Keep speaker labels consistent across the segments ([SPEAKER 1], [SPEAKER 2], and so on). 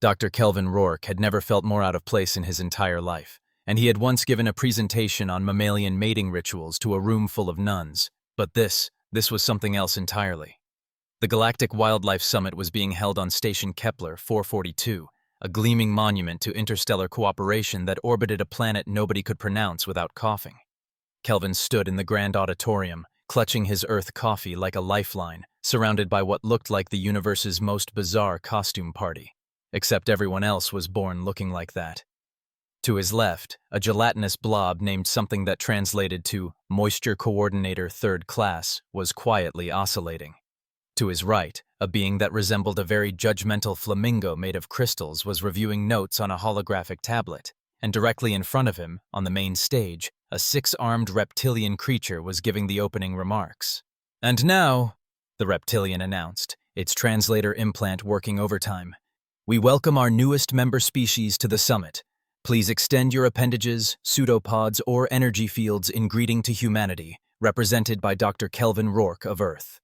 [SPEAKER 1] Dr. Kelvin Rourke had never felt more out of place in his entire life, and he had once given a presentation on mammalian mating rituals to a room full of nuns. But this was something else entirely. The Galactic Wildlife Summit was being held on Station Kepler 442, a gleaming monument to interstellar cooperation that orbited a planet nobody could pronounce without coughing. Kelvin stood in the grand auditorium, clutching his Earth coffee like a lifeline, surrounded by what looked like the universe's most bizarre costume party. Except everyone else was born looking like that. To his left, a gelatinous blob named something that translated to Moisture Coordinator Third Class was quietly oscillating. To his right, a being that resembled a very judgmental flamingo made of crystals was reviewing notes on a holographic tablet, and directly in front of him, on the main stage, a six-armed reptilian creature was giving the opening remarks. "And now," the reptilian announced, its translator implant working overtime, "we welcome our newest member species to the summit. Please extend your appendages, pseudopods, or energy fields in greeting to humanity, represented by Dr. Kelvin Rourke of Earth."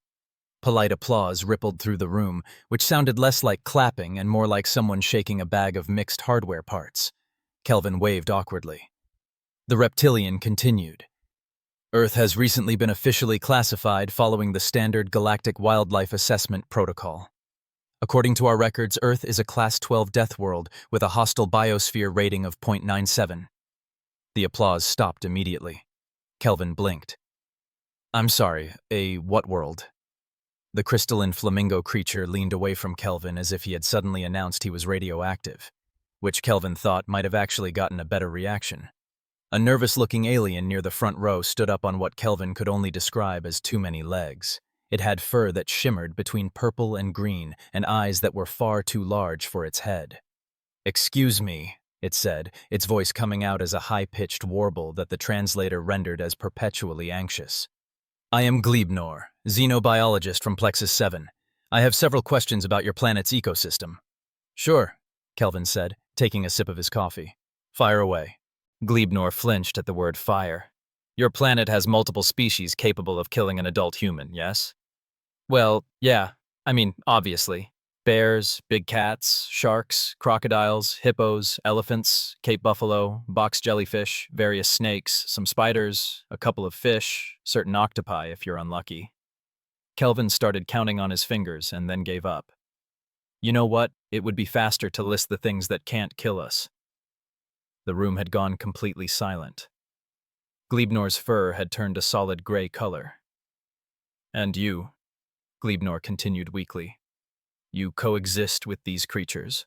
[SPEAKER 1] Polite applause rippled through the room, which sounded less like clapping and more like someone shaking a bag of mixed hardware parts. Kelvin waved awkwardly. The reptilian continued. "Earth has recently been officially classified following the standard Galactic Wildlife Assessment Protocol. According to our records, Earth is a Class 12 death world with a hostile biosphere rating of 0.97. The applause stopped immediately. Kelvin blinked. "I'm sorry, a what world?" The crystalline flamingo creature leaned away from Kelvin as if he had suddenly announced he was radioactive, which Kelvin thought might have actually gotten a better reaction. A nervous-looking alien near the front row stood up on what Kelvin could only describe as too many legs. It had fur that shimmered between purple and green and eyes that were far too large for its head. "Excuse me," it said, its voice coming out as a high-pitched warble that the translator rendered as perpetually anxious. "I am Glebnor, xenobiologist from Plexus 7. I have several questions about your planet's ecosystem." "Sure," Kelvin said, taking a sip of his coffee. "Fire away." Glebnor flinched at the word fire. "Your planet has multiple species capable of killing an adult human, yes?" "Well, yeah. I mean, obviously. Bears, big cats, sharks, crocodiles, hippos, elephants, Cape buffalo, box jellyfish, various snakes, some spiders, a couple of fish, certain octopi if you're unlucky." Kelvin started counting on his fingers and then gave up. "You know what? It would be faster to list the things that can't kill us." The room had gone completely silent. Glebnor's fur had turned a solid gray color. "And you," Glebnor continued weakly, "you coexist with these creatures?"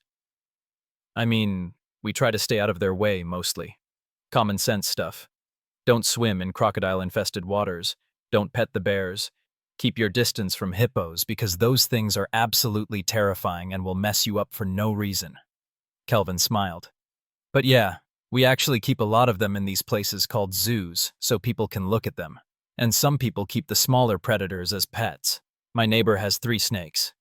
[SPEAKER 1] "I mean, we try to stay out of their way, mostly. Common sense stuff. Don't swim in crocodile-infested waters. Don't pet the bears. Keep your distance from hippos because those things are absolutely terrifying and will mess you up for no reason." Kelvin smiled. "But yeah, we actually keep a lot of them in these places called zoos so people can look at them. And some people keep the smaller predators as pets. My neighbor has 3 snakes."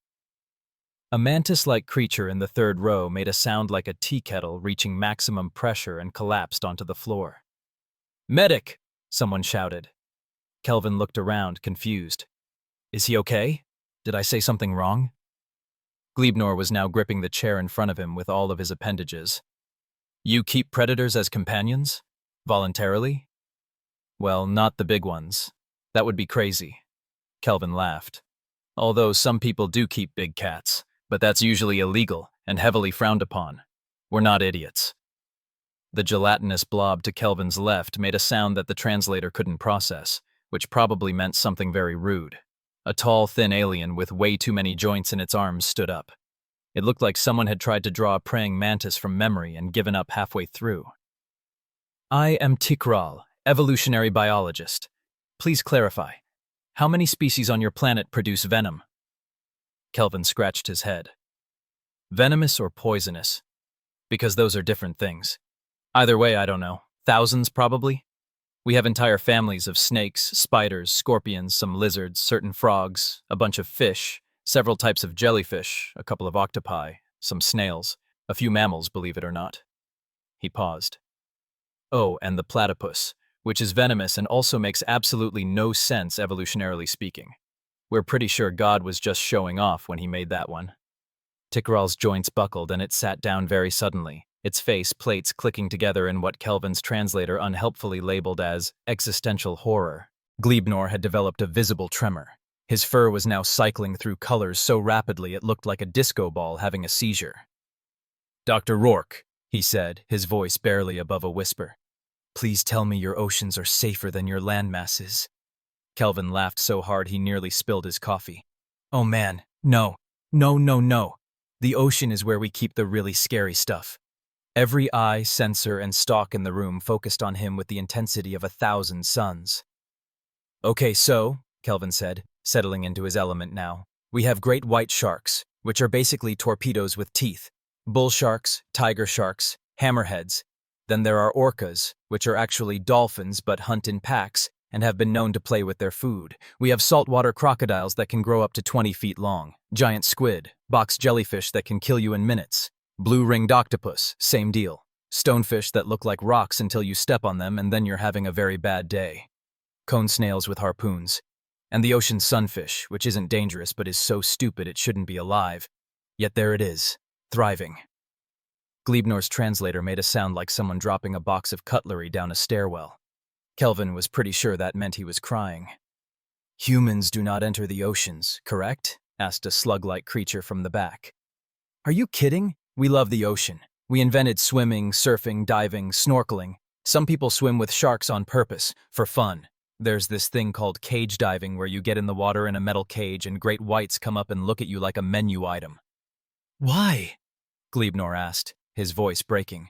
[SPEAKER 1] A mantis-like creature in the third row made a sound like a tea kettle reaching maximum pressure and collapsed onto the floor. "Medic!" someone shouted. Kelvin looked around, confused. "Is he okay? Did I say something wrong?" Glebnor was now gripping the chair in front of him with all of his appendages. "You keep predators as companions? Voluntarily?" "Well, not the big ones. That would be crazy." Kelvin laughed. "Although some people do keep big cats, but that's usually illegal and heavily frowned upon. We're not idiots." The gelatinous blob to Kelvin's left made a sound that the translator couldn't process, which probably meant something very rude. A tall, thin alien with way too many joints in its arms stood up. It looked like someone had tried to draw a praying mantis from memory and given up halfway through. "I am Tikral, evolutionary biologist. Please clarify. How many species on your planet produce venom?" Kelvin scratched his head. "Venomous or poisonous? Because those are different things. Either way, I don't know. Thousands, probably. We have entire families of snakes, spiders, scorpions, some lizards, certain frogs, a bunch of fish, several types of jellyfish, a couple of octopi, some snails, a few mammals, believe it or not." He paused. "Oh, and the platypus, which is venomous and also makes absolutely no sense evolutionarily speaking. We're pretty sure God was just showing off when he made that one." Tikral's joints buckled and it sat down very suddenly, its face plates clicking together in what Kelvin's translator unhelpfully labeled as existential horror. Glebnor had developed a visible tremor. His fur was now cycling through colors so rapidly it looked like a disco ball having a seizure. "Dr. Rourke," he said, his voice barely above a whisper. "Please tell me your oceans are safer than your land masses." Kelvin laughed so hard he nearly spilled his coffee. "Oh man, no. No, no, no. The ocean is where we keep the really scary stuff." Every eye, sensor, and stalk in the room focused on him with the intensity of 1,000 suns. "Okay, so," Kelvin said, settling into his element now, "we have great white sharks, which are basically torpedoes with teeth, bull sharks, tiger sharks, hammerheads. Then there are orcas, which are actually dolphins but hunt in packs and have been known to play with their food. We have saltwater crocodiles that can grow up to 20 feet long, giant squid, box jellyfish that can kill you in minutes, blue-ringed octopus, same deal, stonefish that look like rocks until you step on them and then you're having a very bad day, cone snails with harpoons, and the ocean sunfish, which isn't dangerous but is so stupid it shouldn't be alive. Yet there it is, thriving." Glebnor's translator made a sound like someone dropping a box of cutlery down a stairwell. Kelvin was pretty sure that meant he was crying. "Humans do not enter the oceans, correct?" asked a slug-like creature from the back. "Are you kidding? We love the ocean. We invented swimming, surfing, diving, snorkeling. Some people swim with sharks on purpose, for fun. There's this thing called cage diving where you get in the water in a metal cage and great whites come up and look at you like a menu item." "Why?" Glebnor asked, his voice breaking.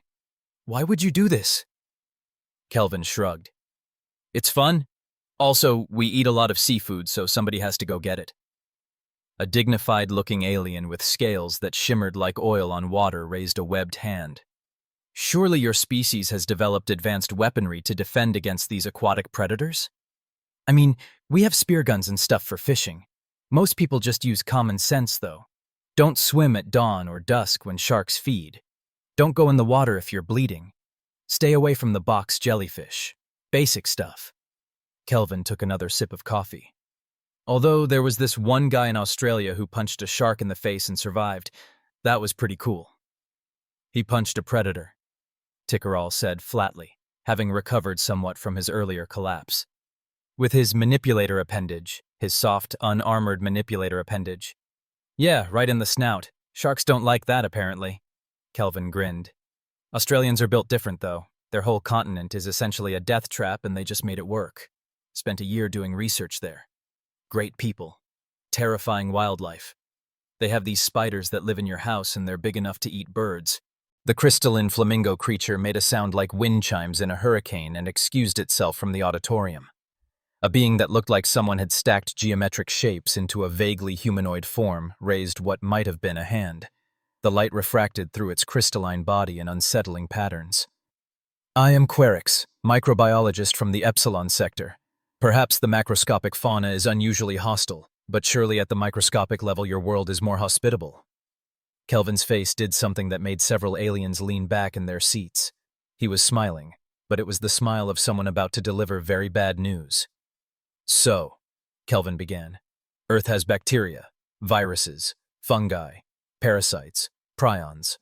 [SPEAKER 1] "Why would you do this?" Kelvin shrugged. "It's fun. Also, we eat a lot of seafood, so somebody has to go get it." A dignified-looking alien with scales that shimmered like oil on water raised a webbed hand. "Surely your species has developed advanced weaponry to defend against these aquatic predators? I mean, we have spear guns and stuff for fishing. Most people just use common sense, though. Don't swim at dawn or dusk when sharks feed. Don't go in the water if you're bleeding. Stay away from the box jellyfish. Basic stuff." Kelvin took another sip of coffee. Although there was this one guy in Australia who punched a shark in the face and survived, that was pretty cool. "He punched a predator," Tikral said flatly, having recovered somewhat from his earlier collapse. "With his manipulator appendage, his soft, unarmored manipulator appendage. Yeah, right in the snout. Sharks don't like that, apparently." Kelvin grinned. "Australians are built different, though. Their whole continent is essentially a death trap and they just made it work. Spent a year doing research there. Great people. Terrifying wildlife. They have these spiders that live in your house and they're big enough to eat birds." The crystalline flamingo creature made a sound like wind chimes in a hurricane and excused itself from the auditorium. A being that looked like someone had stacked geometric shapes into a vaguely humanoid form raised what might have been a hand. The light refracted through its crystalline body in unsettling patterns. "I am Querix, microbiologist from the Epsilon sector. Perhaps the macroscopic fauna is unusually hostile, but surely at the microscopic level your world is more hospitable." Kelvin's face did something that made several aliens lean back in their seats. He was smiling, but it was the smile of someone about to deliver very bad news. "So," Kelvin began, "Earth has bacteria, viruses, fungi, parasites, prions.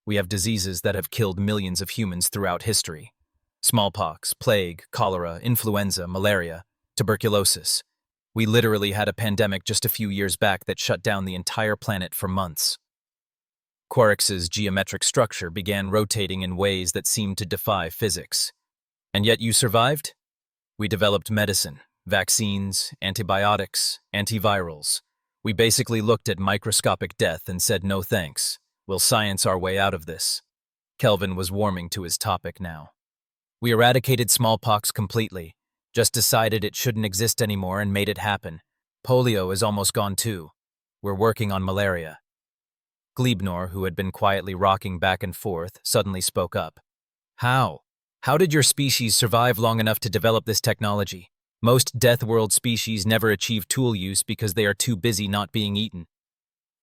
[SPEAKER 1] We have diseases that have killed millions of humans throughout history. Smallpox, plague, cholera, influenza, malaria, tuberculosis. We literally had a pandemic just a few years back that shut down the entire planet for months." Querix's geometric structure began rotating in ways that seemed to defy physics. "And yet you survived? We developed medicine, vaccines, antibiotics, antivirals. We basically looked at microscopic death and said no thanks. We'll science our way out of this." Kelvin was warming to his topic now. "We eradicated smallpox completely, just decided it shouldn't exist anymore and made it happen. Polio is almost gone too. We're working on malaria." Glebnor, who had been quietly rocking back and forth, suddenly spoke up. "How? How did your species survive long enough to develop this technology? Most Death World species never achieve tool use because they are too busy not being eaten."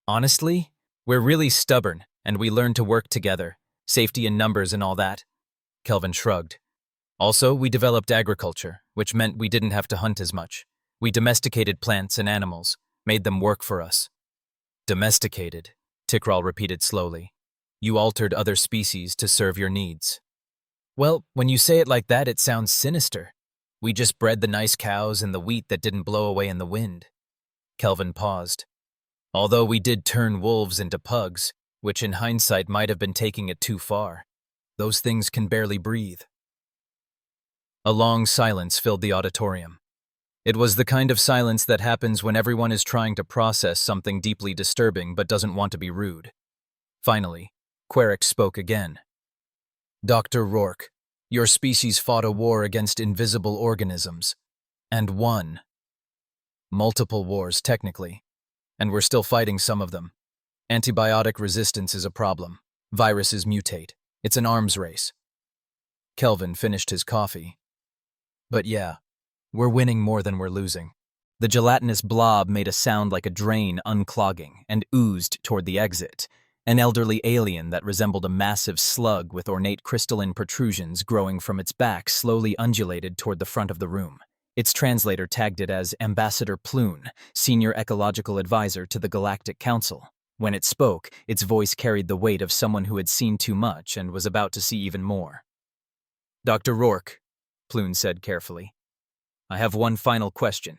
[SPEAKER 1] "Honestly, we're really stubborn, and we learn to work together. Safety in numbers and all that." Kelvin shrugged. "Also, we developed agriculture, which meant we didn't have to hunt as much. We domesticated plants and animals, made them work for us." "Domesticated?" Tikral repeated slowly. You altered other species to serve your needs. Well, when you say it like that, it sounds sinister. We just bred the nice cows and the wheat that didn't blow away in the wind. Kelvin paused. Although we did turn wolves into pugs, which in hindsight might have been taking it too far. Those things can barely breathe. A long silence filled the auditorium. It was the kind of silence that happens when everyone is trying to process something deeply disturbing but doesn't want to be rude. Finally, Queric spoke again. Dr. Rourke, your species fought a war against invisible organisms, and won. Multiple wars, technically, and we're still fighting some of them. Antibiotic resistance is a problem. Viruses mutate. It's an arms race. Kelvin finished his coffee. But yeah, we're winning more than we're losing. The gelatinous blob made a sound like a drain unclogging and oozed toward the exit. An elderly alien that resembled a massive slug with ornate crystalline protrusions growing from its back slowly undulated toward the front of the room. Its translator tagged it as Ambassador Ploon, Senior Ecological Advisor to the Galactic Council. When it spoke, its voice carried the weight of someone who had seen too much and was about to see even more. Dr. Rourke, Ploon said carefully, I have one final question.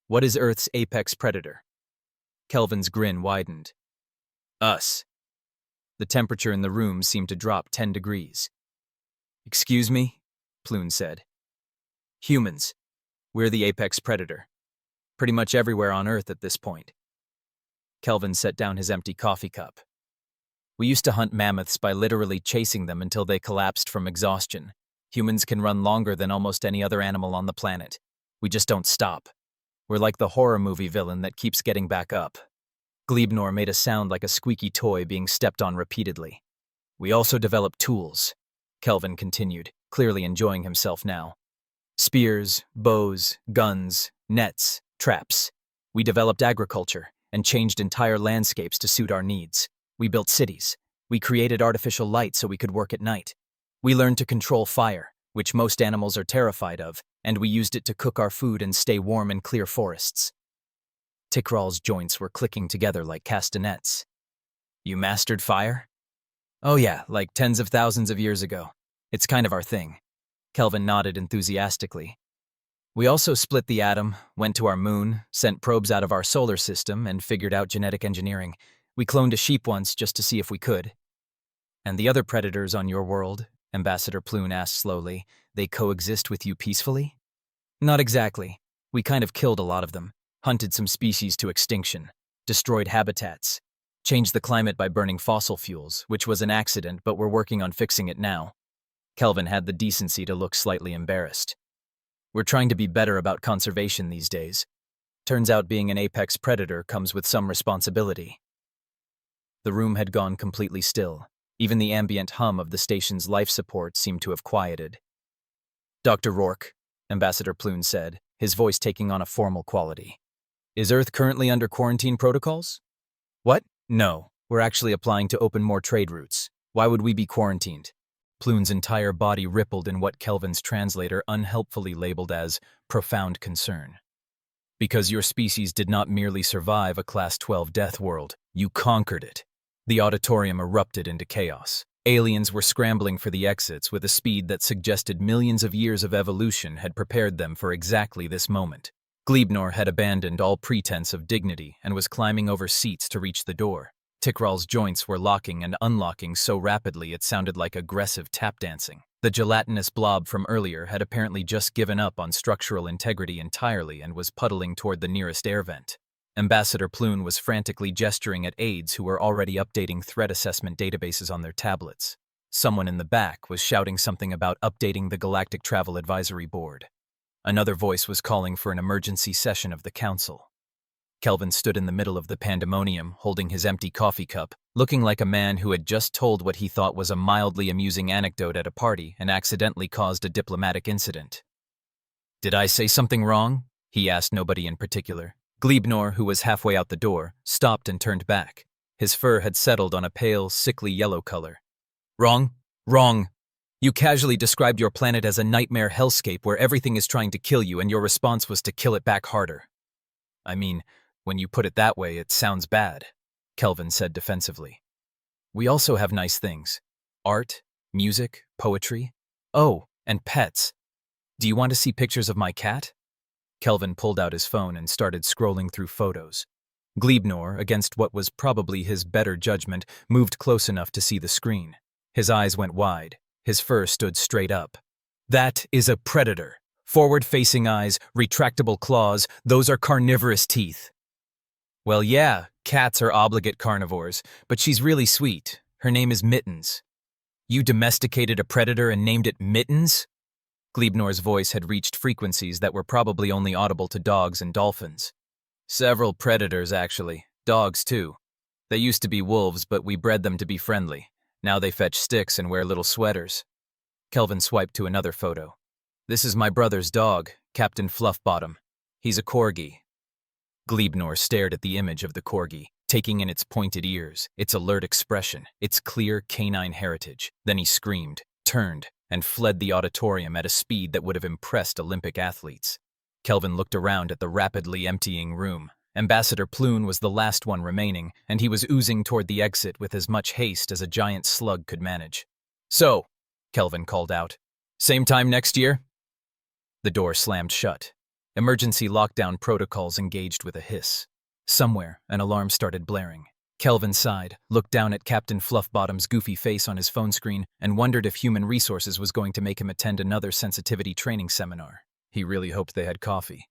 [SPEAKER 1] What is Earth's apex predator? Kelvin's grin widened. Us. The temperature in the room seemed to drop 10 degrees. Excuse me? Ploon said. Humans. We're the apex predator. Pretty much everywhere on Earth at this point. Kelvin set down his empty coffee cup. We used to hunt mammoths by literally chasing them until they collapsed from exhaustion. Humans can run longer than almost any other animal on the planet. We just don't stop. We're like the horror movie villain that keeps getting back up. Glebnor made a sound like a squeaky toy being stepped on repeatedly. We also developed tools, Kelvin continued, clearly enjoying himself now. Spears, bows, guns, nets, traps. We developed agriculture and changed entire landscapes to suit our needs. We built cities. We created artificial light so we could work at night. We learned to control fire, which most animals are terrified of, and we used it to cook our food and stay warm in clear forests. Tikral's joints were clicking together like castanets. You mastered fire? Oh yeah, like tens of thousands of years ago. It's kind of our thing. Kelvin nodded enthusiastically. We also split the atom, went to our moon, sent probes out of our solar system, and figured out genetic engineering. We cloned a sheep once just to see if we could. And the other predators on your world, Ambassador Ploon asked slowly, they coexist with you peacefully? Not exactly. We kind of killed a lot of them. Hunted some species to extinction, destroyed habitats, changed the climate by burning fossil fuels, which was an accident, but we're working on fixing it now. Kelvin had the decency to look slightly embarrassed. We're trying to be better about conservation these days. Turns out being an apex predator comes with some responsibility. The room had gone completely still. Even the ambient hum of the station's life support seemed to have quieted. Dr. Rourke, Ambassador Ploon said, his voice taking on a formal quality. Is Earth currently under quarantine protocols? What? No. We're actually applying to open more trade routes. Why would we be quarantined? Ploon's entire body rippled in what Kelvin's translator unhelpfully labeled as profound concern. Because your species did not merely survive a Class 12 death world, you conquered it. The auditorium erupted into chaos. Aliens were scrambling for the exits with a speed that suggested millions of years of evolution had prepared them for exactly this moment. Glebnor had abandoned all pretense of dignity and was climbing over seats to reach the door. Tikral's joints were locking and unlocking so rapidly it sounded like aggressive tap dancing. The gelatinous blob from earlier had apparently just given up on structural integrity entirely and was puddling toward the nearest air vent. Ambassador Ploon was frantically gesturing at aides who were already updating threat assessment databases on their tablets. Someone in the back was shouting something about updating the Galactic Travel Advisory Board. Another voice was calling for an emergency session of the council. Kelvin stood in the middle of the pandemonium, holding his empty coffee cup, looking like a man who had just told what he thought was a mildly amusing anecdote at a party and accidentally caused a diplomatic incident. Did I say something wrong? He asked nobody in particular. Glebnor, who was halfway out the door, stopped and turned back. His fur had settled on a pale, sickly yellow color. Wrong? Wrong. You casually described your planet as a nightmare hellscape where everything is trying to kill you and your response was to kill it back harder. I mean, when you put it that way, it sounds bad. Kelvin said defensively. We also have nice things. Art, music, poetry. Oh, and pets. Do you want to see pictures of my cat? Kelvin pulled out his phone and started scrolling through photos. Gleebnor, against what was probably his better judgment, moved close enough to see the screen. His eyes went wide. His fur stood straight up. That is a predator. Forward-facing eyes, retractable claws, those are carnivorous teeth. Well, yeah, cats are obligate carnivores, but she's really sweet. Her name is Mittens. You domesticated a predator and named it Mittens? Gleebnor's voice had reached frequencies that were probably only audible to dogs and dolphins. Several predators, actually. Dogs, too. They used to be wolves, but we bred them to be friendly. Now they fetch sticks and wear little sweaters. Kelvin swiped to another photo. This is my brother's dog, Captain Fluffbottom. He's a corgi. Gleebnor stared at the image of the corgi, taking in its pointed ears, its alert expression, its clear canine heritage. Then he screamed, turned, and fled the auditorium at a speed that would have impressed Olympic athletes. Kelvin looked around at the rapidly emptying room. Ambassador Ploon was the last one remaining, and he was oozing toward the exit with as much haste as a giant slug could manage. So, Kelvin called out, same time next year? The door slammed shut. Emergency lockdown protocols engaged with a hiss. Somewhere, an alarm started blaring. Kelvin sighed, looked down at Captain Fluffbottom's goofy face on his phone screen, and wondered if Human Resources was going to make him attend another sensitivity training seminar. He really hoped they had coffee.